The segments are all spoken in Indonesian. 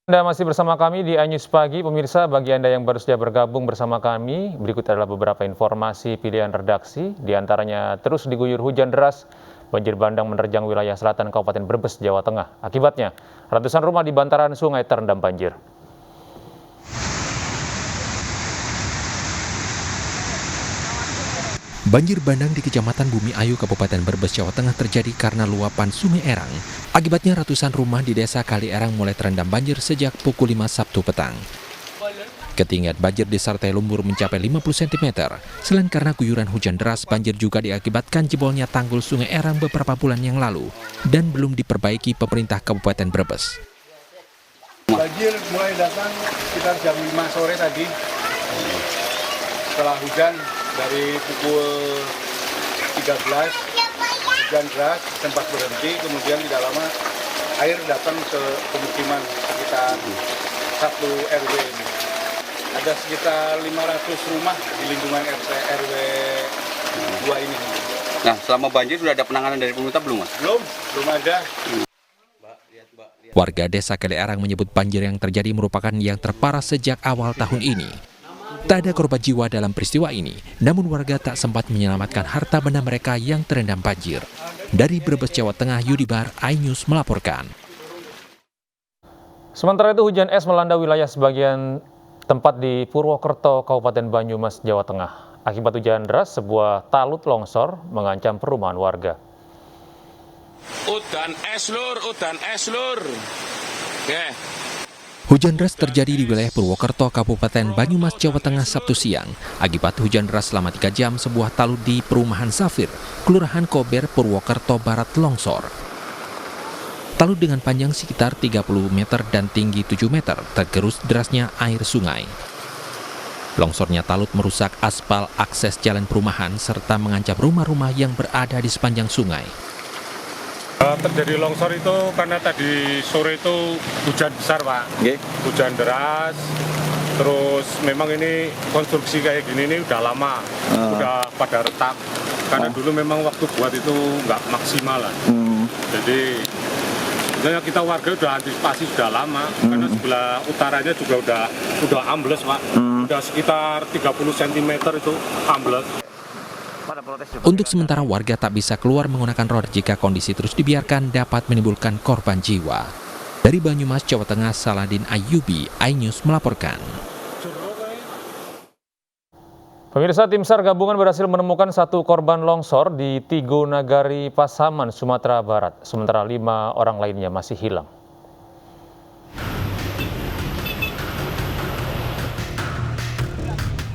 Anda masih bersama kami di iNews Pagi. Pemirsa, bagi Anda yang baru saja bergabung bersama kami, berikut adalah beberapa informasi pilihan redaksi. Di antaranya terus diguyur hujan deras, banjir bandang menerjang wilayah selatan Kabupaten Brebes, Jawa Tengah. Akibatnya, ratusan rumah di bantaran sungai terendam banjir. Banjir bandang di Kecamatan Bumi Ayu, Kabupaten Brebes, Jawa Tengah terjadi karena luapan Sungai Erang. Akibatnya ratusan rumah di desa Kali Erang mulai terendam banjir sejak pukul 5 Sabtu petang. Ketinggian banjir disertai lumpur mencapai 50 cm. Selain karena guyuran hujan deras, banjir juga diakibatkan jebolnya tanggul Sungai Erang beberapa bulan yang lalu dan belum diperbaiki pemerintah Kabupaten Brebes. Banjir mulai datang sekitar jam 5 sore tadi. Setelah hujan dari pukul 13, hujan deras sempat berhenti, kemudian tidak lama air datang ke pemukiman sekitar 1 RW ini. Ada sekitar 500 rumah di lingkungan RT RW 2 ini. Nah, selama banjir sudah ada penanganan dari pemerintah belum, Mas? Belum ada. Warga desa Kali Erang menyebut banjir yang terjadi merupakan yang terparah sejak awal tahun ini. Tak ada korban jiwa dalam peristiwa ini, namun warga tak sempat menyelamatkan harta benda mereka yang terendam banjir. Dari Brebes, Jawa Tengah, Yudibar, iNews melaporkan. Sementara itu, hujan es melanda wilayah sebagian tempat di Purwokerto, Kabupaten Banyumas, Jawa Tengah. Akibat hujan deras, sebuah talut longsor mengancam perumahan warga. Udan es lur. Oke. Hujan deras terjadi di wilayah Purwokerto, Kabupaten Banyumas, Jawa Tengah, Sabtu siang. Akibat hujan deras selama 3 jam, sebuah talut di perumahan Safir, Kelurahan Kober, Purwokerto Barat longsor. Talut dengan panjang sekitar 30 meter dan tinggi 7 meter, tergerus derasnya air sungai. Longsornya talut merusak aspal akses jalan perumahan serta mengancam rumah-rumah yang berada di sepanjang sungai. Terjadi longsor itu karena tadi sore itu hujan besar, Pak. Oke. Hujan deras, terus memang ini konstruksi kayak gini ini udah lama, udah pada retak. Karena dulu memang waktu buat itu nggak maksimal lah. Jadi sebenarnya kita warga udah antisipasi sudah lama, karena sebelah utaranya juga udah ambles, Pak. Udah sekitar 30 cm itu ambles. Untuk sementara warga tak bisa keluar menggunakan roda jika kondisi terus dibiarkan dapat menimbulkan korban jiwa. Dari Banyumas, Jawa Tengah, Saladin Ayyubi, iNews melaporkan. Pemirsa, tim SAR gabungan berhasil menemukan 1 korban longsor di Tigo Nagari, Pasaman, Sumatera Barat. Sementara 5 orang lainnya masih hilang.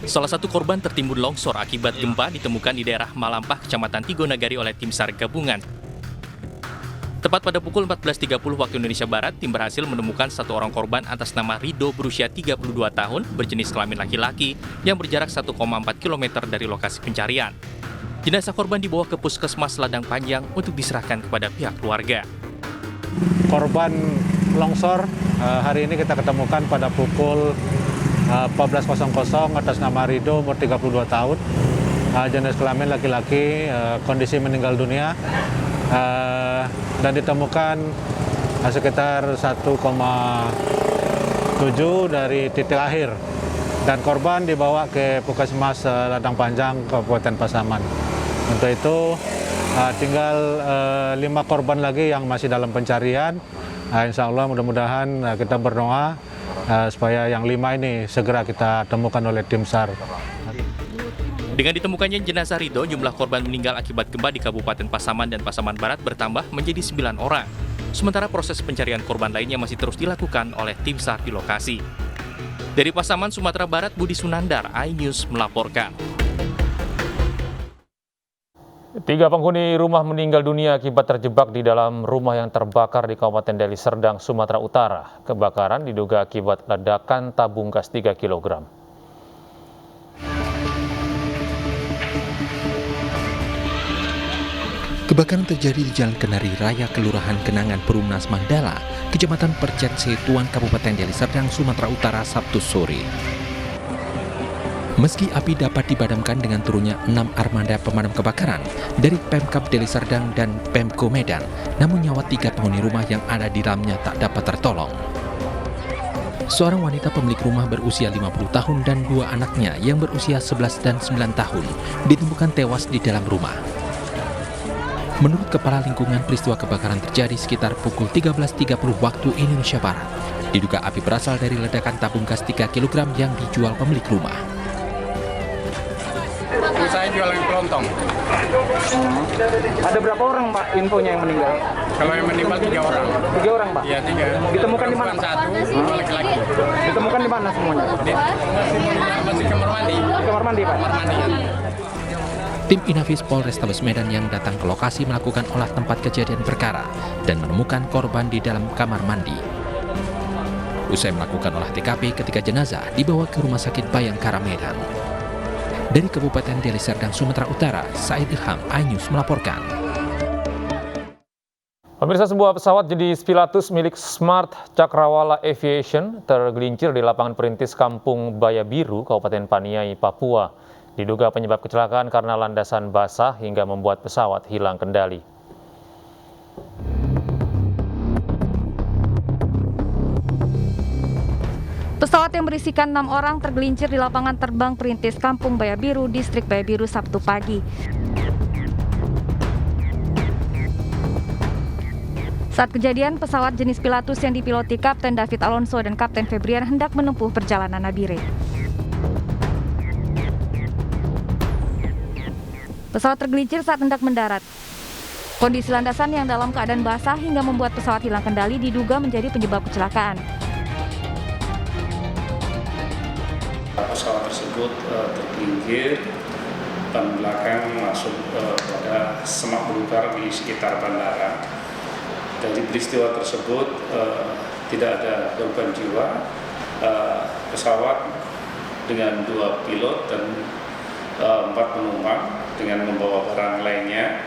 Salah satu korban tertimbun longsor akibat gempa ditemukan di daerah Malampah, Kecamatan Tigo Nagari oleh tim SAR gabungan. Tepat pada pukul 14.30 waktu Indonesia Barat, tim berhasil menemukan 1 orang korban atas nama Rido berusia 32 tahun, berjenis kelamin laki-laki, yang berjarak 1,4 km dari lokasi pencarian. Jenazah korban dibawa ke Puskesmas Ladang Panjang untuk diserahkan kepada pihak keluarga. Korban longsor hari ini kita ketemukan pada pukul 14.00 atas nama Rido, umur 32 tahun, jenis kelamin laki-laki, kondisi meninggal dunia, dan ditemukan sekitar 1,7 dari titik akhir. Dan korban dibawa ke Puskesmas Ladang Panjang, Kabupaten Pasaman. Untuk itu tinggal 5 korban lagi yang masih dalam pencarian. Insya Allah mudah-mudahan kita berdoa supaya yang 5 ini segera kita temukan oleh tim SAR. Dengan ditemukannya jenazah Rido, jumlah korban meninggal akibat gempa di Kabupaten Pasaman dan Pasaman Barat bertambah menjadi 9 orang. Sementara proses pencarian korban lainnya masih terus dilakukan oleh tim SAR di lokasi. Dari Pasaman, Sumatera Barat, Budi Sunandar, iNews melaporkan. 3 penghuni rumah meninggal dunia akibat terjebak di dalam rumah yang terbakar di Kabupaten Deli Serdang, Sumatera Utara. Kebakaran diduga akibat ledakan tabung gas 3 kg. Kebakaran terjadi di Jalan Kenari Raya, Kelurahan Kenangan, Perumnas Mandala, Kecamatan Percet Setuan, Kabupaten Deli Serdang, Sumatera Utara, Sabtu sore. Meski api dapat dipadamkan dengan turunnya 6 armada pemadam kebakaran dari Pemkab Deli Serdang dan Pemko Medan, namun nyawa 3 penghuni rumah yang ada di dalamnya tak dapat tertolong. Seorang wanita pemilik rumah berusia 50 tahun dan dua anaknya yang berusia 11 dan 9 tahun ditemukan tewas di dalam rumah. Menurut Kepala Lingkungan, peristiwa kebakaran terjadi sekitar pukul 13.30 waktu Indonesia Barat. Diduga api berasal dari ledakan tabung gas 3 kg yang dijual pemilik rumah. Saya jualan kelontong. Ada berapa orang, Pak, infonya yang meninggal? Kalau yang meninggal 3 orang. 3 orang, Pak? Iya, 3. Ditemukan di mana, Pak? Satu, dua laki-laki. Ditemukan di mana semuanya? Masih kamar mandi. Di kamar mandi, Pak? Kamar mandi, ya. Tim Inafis Polrestabes Medan yang datang ke lokasi melakukan olah tempat kejadian perkara dan menemukan korban di dalam kamar mandi. Usai melakukan olah TKP, ketika jenazah dibawa ke Rumah Sakit Bayangkara Medan. Dari Kabupaten Deli Serdang, Sumatera Utara, Said Ilham, iNews melaporkan. Pemirsa, sebuah pesawat jenis Pilatus milik Smart Cakrawala Aviation tergelincir di lapangan perintis Kampung Baya Biru, Kabupaten Paniai, Papua. Diduga penyebab kecelakaan karena landasan basah hingga membuat pesawat hilang kendali. Pesawat yang berisikan 6 orang tergelincir di lapangan terbang perintis Kampung Baya Biru, Distrik Baya Biru, Sabtu pagi. Saat kejadian, pesawat jenis Pilatus yang dipiloti Kapten David Alonso dan Kapten Febrian hendak menempuh perjalanan Nabire. Pesawat tergelincir saat hendak mendarat. Kondisi landasan yang dalam keadaan basah hingga membuat pesawat hilang kendali diduga menjadi penyebab kecelakaan. Pesawat tersebut tergelincir, ban belakang masuk pada semak belukar di sekitar bandara. Dari peristiwa tersebut tidak ada korban jiwa. Pesawat dengan 2 pilot dan 4 penumpang dengan membawa barang lainnya.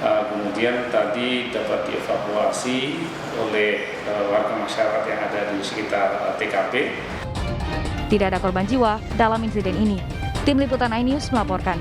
Kemudian tadi dapat dievakuasi oleh warga masyarakat yang ada di sekitar TKP. Tidak ada korban jiwa dalam insiden ini. Tim Liputan iNews melaporkan.